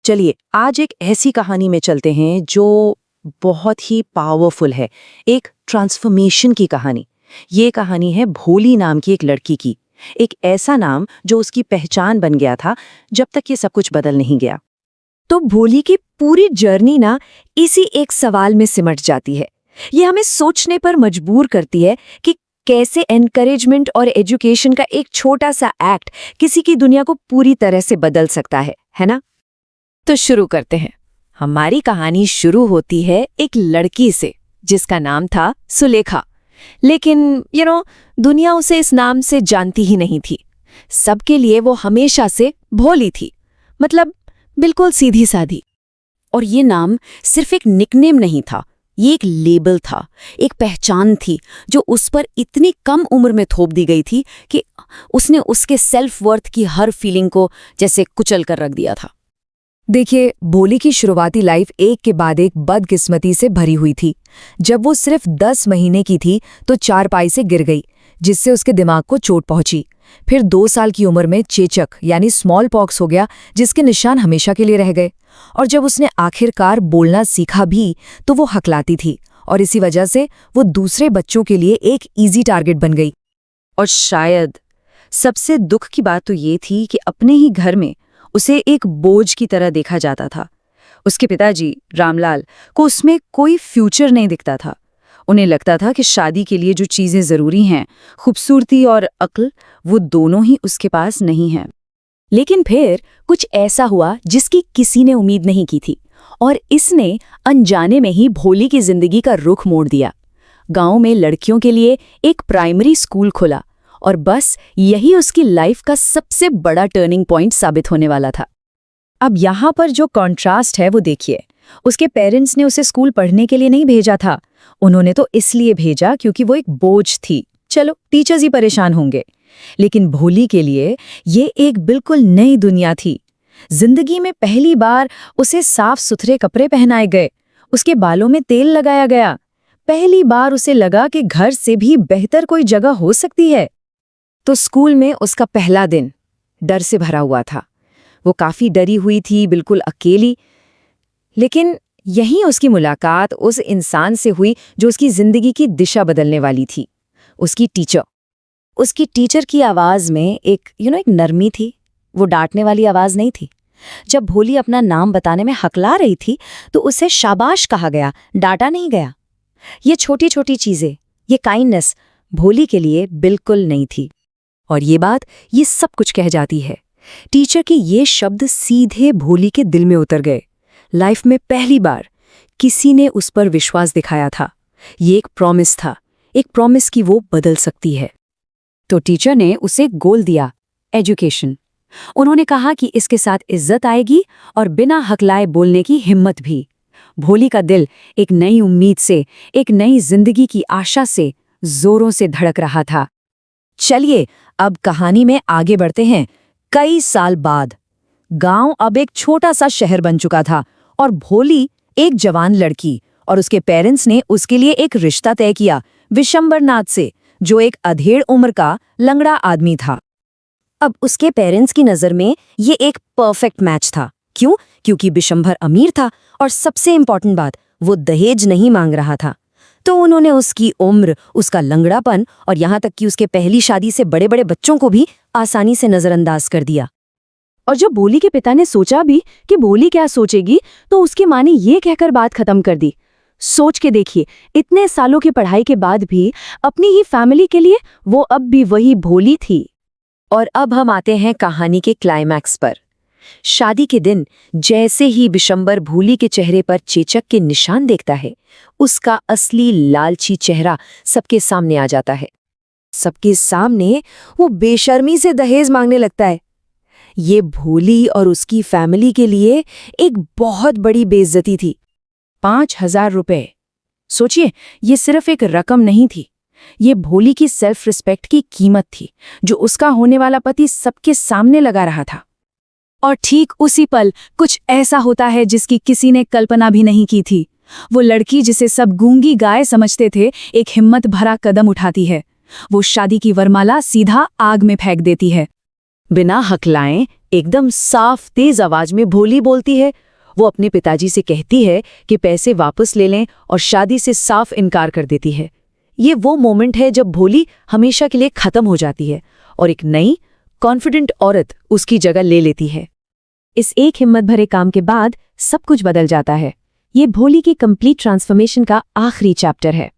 चलिए आज एक ऐसी कहानी में चलते हैं जो बहुत ही पावरफुल है, एक ट्रांसफॉर्मेशन की कहानी। ये कहानी है भोली नाम की एक लड़की की, एक ऐसा नाम जो उसकी पहचान बन गया था जब तक ये सब कुछ बदल नहीं गया। तो भोली की पूरी जर्नी ना इसी एक सवाल में सिमट जाती है। ये हमें सोचने पर मजबूर करती है कि कैसे एनकरेजमेंट और एजुकेशन का एक छोटा सा एक्ट किसी की दुनिया को पूरी तरह से बदल सकता है ना? तो शुरू करते हैं। हमारी कहानी शुरू होती है एक लड़की से जिसका नाम था सुलेखा। लेकिन दुनिया उसे इस नाम से जानती ही नहीं थी। सबके लिए वो हमेशा से भोली थी, मतलब बिल्कुल सीधी साधी। और ये नाम सिर्फ एक निकनेम नहीं था, ये एक लेबल था, एक पहचान थी जो उस पर इतनी कम उम्र में थोप दी गई थी कि उसने उसके सेल्फ वर्थ की हर फीलिंग को जैसे कुचल कर रख दिया था। देखिए, भोली की शुरुआती लाइफ एक के बाद एक बदकिस्मती से भरी हुई थी। जब वो सिर्फ 10 महीने की थी तो चारपाई से गिर गई, जिससे उसके दिमाग को चोट पहुंची। फिर 2 साल की उम्र में चेचक यानी स्मॉल पॉक्स हो गया, जिसके निशान हमेशा के लिए रह गए। और जब उसने आखिरकार बोलना सीखा भी तो वो हकलाती थी, और इसी वजह से वो दूसरे बच्चों के लिए एक इजी टारगेट बन गई। और शायद सबसे दुख की बात तो ये थी कि अपने ही घर में उसे एक बोझ की तरह देखा जाता था। उसके पिताजी रामलाल को उसमें कोई फ्यूचर नहीं दिखता था। उन्हें लगता था कि शादी के लिए जो चीजें जरूरी हैं, खूबसूरती और अक्ल, वो दोनों ही उसके पास नहीं हैं। लेकिन फिर कुछ ऐसा हुआ जिसकी किसी ने उम्मीद नहीं की थी, और इसने अनजाने में ही भोली की जिंदगी का रुख मोड़ दिया। गांव में लड़कियों के लिए एक प्राइमरी स्कूल खुला, और बस यही उसकी लाइफ का सबसे बड़ा टर्निंग पॉइंट साबित होने वाला था। अब यहाँ पर जो कॉन्ट्रास्ट है वो देखिए। उसके पेरेंट्स ने उसे स्कूल पढ़ने के लिए नहीं भेजा था, उन्होंने तो इसलिए भेजा क्योंकि वो एक बोझ थी। चलो, टीचर्स ही परेशान होंगे। लेकिन भोली के लिए ये एक बिल्कुल नई दुनिया थी। जिंदगी में पहली बार उसे साफ सुथरे कपड़े पहनाए गए, उसके बालों में तेल लगाया गया। पहली बार उसे लगा कि घर से भी बेहतर कोई जगह हो सकती है। तो स्कूल में उसका पहला दिन डर से भरा हुआ था। वो काफी डरी हुई थी, बिल्कुल अकेली। लेकिन यहीं उसकी मुलाकात उस इंसान से हुई जो उसकी जिंदगी की दिशा बदलने वाली थी, उसकी टीचर। उसकी टीचर की आवाज में एक नरमी थी, वो डांटने वाली आवाज नहीं थी। जब भोली अपना नाम बताने में हकला रही थी तो उसे शाबाश कहा गया, डांटा नहीं गया। ये छोटी छोटी चीजें, ये काइंडनेस भोली के लिए बिल्कुल नहीं थी। और ये बात ये सब कुछ कह जाती है। टीचर के ये शब्द सीधे भोली के दिल में उतर गए। लाइफ में पहली बार किसी ने उस पर विश्वास दिखाया था। ये एक प्रॉमिस था, एक प्रॉमिस कि वो बदल सकती है। तो टीचर ने उसे गोल दिया, एजुकेशन। उन्होंने कहा कि इसके साथ इज्जत आएगी और बिना हकलाए बोलने की हिम्मत भी। भोली का दिल एक नई उम्मीद से, एक नई जिंदगी की आशा से जोरों से धड़क रहा था। चलिए अब कहानी में आगे बढ़ते हैं। कई साल बाद गांव अब एक छोटा सा शहर बन चुका था, और भोली एक जवान लड़की, और उसके पेरेंट्स ने उसके लिए एक रिश्ता तय किया विशंबरनाथ से, जो एक अधेड़ उम्र का लंगड़ा आदमी था। अब उसके पेरेंट्स की नजर में ये एक परफेक्ट मैच था। क्यों? क्योंकि विशंभर अमीर था, और सबसे इंपॉर्टेंट बात, वो दहेज नहीं मांग रहा था। तो उन्होंने उसकी उम्र, उसका लंगड़ापन और यहाँ तक कि उसके पहली शादी से बड़े बड़े बच्चों को भी आसानी से नजरअंदाज कर दिया। और जब भोली के पिता ने सोचा भी कि भोली क्या सोचेगी, तो उसकी माँ ने ये कहकर बात खत्म कर दी, सोच के देखिए, इतने सालों की पढ़ाई के बाद भी अपनी ही फैमिली के लिए वो अब भी वही भोली थी। और अब हम आते हैं कहानी के क्लाइमैक्स पर। शादी के दिन जैसे ही विशंबर भोली के चेहरे पर चेचक के निशान देखता है, उसका असली लालची चेहरा सबके सामने आ जाता है। सबके सामने वो बेशर्मी से दहेज मांगने लगता है। ये भोली और उसकी फैमिली के लिए एक बहुत बड़ी बेइज्जती थी। 5,000 रुपए। सोचिए, ये सिर्फ एक रकम नहीं थी, ये भोली की सेल्फ रिस्पेक्ट की कीमत थी, जो उसका होने वाला पति सबके सामने लगा रहा था। और ठीक उसी पल कुछ ऐसा होता है जिसकी किसी ने कल्पना भी नहीं की थी। वो लड़की जिसे सब गूंगी गाय समझते थे, एक हिम्मत भरा कदम उठाती है। वो शादी की वरमाला सीधा आग में फेंक देती है। बिना हकलाएं, एकदम साफ तेज आवाज में भोली बोलती है। वो अपने पिताजी से कहती है कि पैसे वापस ले लें और शादी से साफ इनकार कर देती है। ये वो मोमेंट है जब भोली हमेशा के लिए खत्म हो जाती है और एक नई कॉन्फिडेंट औरत उसकी जगह ले लेती है। इस एक हिम्मत भरे काम के बाद सब कुछ बदल जाता है। ये भोली की कंप्लीट ट्रांसफॉर्मेशन का आखिरी चैप्टर है।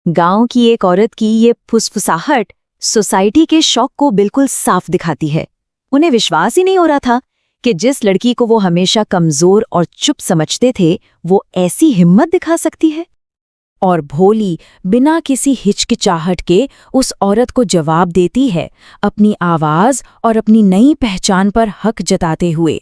गांव की एक औरत की ये फुसफुसाहट सोसाइटी के शौक को बिल्कुल साफ दिखाती है। उन्हें विश्वास ही नहीं हो रहा था कि जिस लड़की को वो हमेशा कमजोर और चुप समझते थे, वो ऐसी हिम्मत दिखा सकती है। और भोली बिना किसी हिचकिचाहट के उस औरत को जवाब देती है, अपनी आवाज और अपनी नई पहचान पर हक जताते हुए।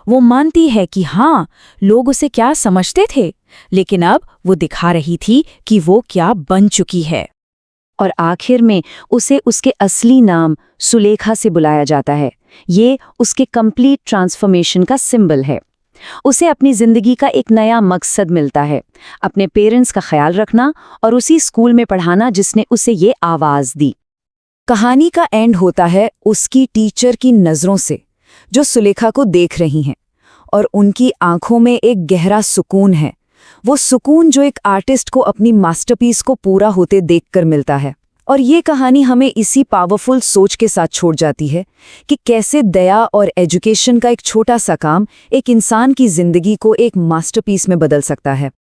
वो मानती है कि हाँ, लोग उसे क्या समझते थे, लेकिन अब वो दिखा रही थी कि वो क्या बन चुकी है। और आखिर में उसे उसके असली नाम सुलेखा से बुलाया जाता है। ये उसके कंप्लीट ट्रांसफॉर्मेशन का सिंबल है। उसे अपनी जिंदगी का एक नया मकसद मिलता है, अपने पेरेंट्स का ख्याल रखना और उसी स्कूल में पढ़ाना जिसने उसे ये आवाज दी। कहानी का एंड होता है उसकी टीचर की नज़रों से, जो सुलेखा को देख रही हैं, और उनकी आंखों में एक गहरा सुकून है। वो सुकून जो एक आर्टिस्ट को अपनी मास्टरपीस को पूरा होते देखकर मिलता है। और ये कहानी हमें इसी पावरफुल सोच के साथ छोड़ जाती है कि कैसे दया और एजुकेशन का एक छोटा सा काम एक इंसान की जिंदगी को एक मास्टरपीस में बदल सकता है।